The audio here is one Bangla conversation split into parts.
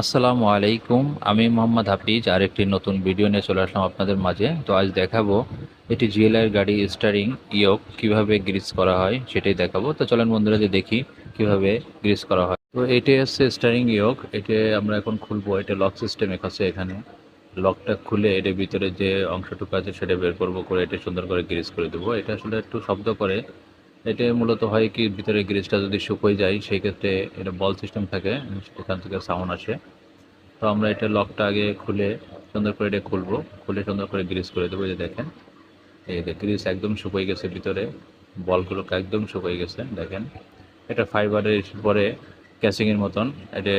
আসসালামু আলাইকুম। আমি মোহাম্মদ হাফিজ আরেকটি নতুন ভিডিও নিয়ে চলে আসলাম আপনাদের মাঝে। তো আজ দেখাবো এটি জিএলআর গাড়ি স্টারিং ইয়ক কিভাবে গ্রিস করা হয় সেটাই দেখাবো। তো চলেন বন্ধুরা যে দেখি কিভাবে গ্রিস করা হয়। তো এটি হচ্ছে স্টারিং ইয়ক, এটা আমরা এখন খুলবো। এটা লক সিস্টেম আছে এখানে। লকটা খুলে এটার ভিতরে যে অংশটুকু আছে সেটা বের করবো, করে এটা সুন্দর করে গ্রিস করে দেবো। এটা আসলে একটু শব্দ করে। এটা মূলত হয় কি, ভিতরে গ্রিসটা যদি শুকিয়ে যায় সেই ক্ষেত্রে এটা বল সিস্টেম থাকে, এখান থেকে সাউন্ড আসে। তো আমরা এটা লকটা আগে খুলে সুন্দর করে এটা খুলবো, খুলে সুন্দর করে গ্রিস করে দেবো। এই যে দেখেন, এই যে গ্রিস একদম শুকিয়ে গেছে, ভিতরে বলগুলো একদম শুকিয়ে গেছে দেখেন। এটা ফাইবারের পরে ক্যাসিংয়ের মতন এটা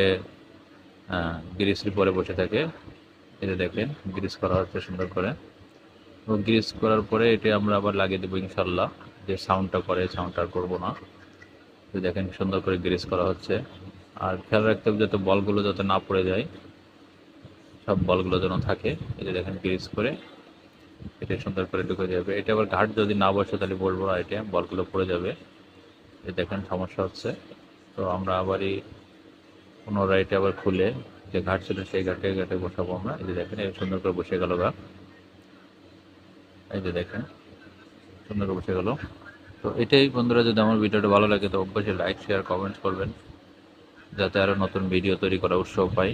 গ্রিসের পরে বসে থাকে। এটা দেখেন গ্রিস করা হচ্ছে সুন্দর করে। তো গ্রিস করার পরে এটা আমরা আবার লাগিয়ে দেবো ইনশাল্লাহ। যে সাউন্ডটা করে সাউন্ডটা আর করবো না। তো দেখেন সুন্দর করে গ্রিস করা হচ্ছে। আর খেয়াল রাখতে হবে যাতে বলগুলো যাতে না পড়ে যায়, সব বলগুলো যেন থাকে। এই যে দেখেন গ্রিস করে এটা সুন্দর করে ঢুকে যাবে। এটা আবার ঘাট যদি না বসে তাহলে বলবো না, এটা বলগুলো পড়ে যাবে। এই দেখেন সমস্যা হচ্ছে। তো আমরা আবারই পুনরায় এটা আবার খুলে যে ঘাট ছিল সেই ঘাটে ঘাটে বসাবো আমরা। এই যে দেখেন এই সুন্দর করে বসে গেল গা। এই যে দেখেন সুন্দর করে বসে গেল। তো এটাই বন্ধুরা, যদি আমার ভিডিওটা ভালো লাগে তো অবশ্যই লাইক শেয়ার কমেন্টস করবেন, যাতে আরও নতুন ভিডিও তৈরি করার উৎসাহ পাই।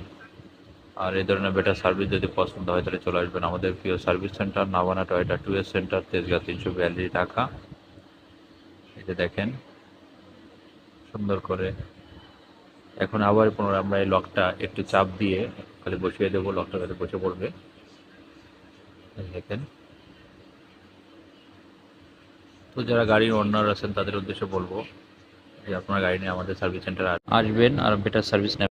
আর এই ধরনের বেটার সার্ভিস যদি পছন্দ হয় তাহলে চলে আসবেন আমাদের প্রিয় service centre, Navana Toyota 2S centre, Tejgaon 342 Dhaka. এই যে দেখেন সুন্দর করে। এখন আবার পুনরায় আমরা এই লকটা একটু চাপ দিয়ে খালি বসিয়ে দেবো, লকটা যাতে বসে পড়বে। এই দেখেন। তো যারা গাড়ির ওনার আছেন তাদের উদ্দেশ্যে বলবো যে আপনারা গাড়ি নিয়ে আমাদের সার্ভিস সেন্টার আসবেন আর বেটার সার্ভিস নেবেন।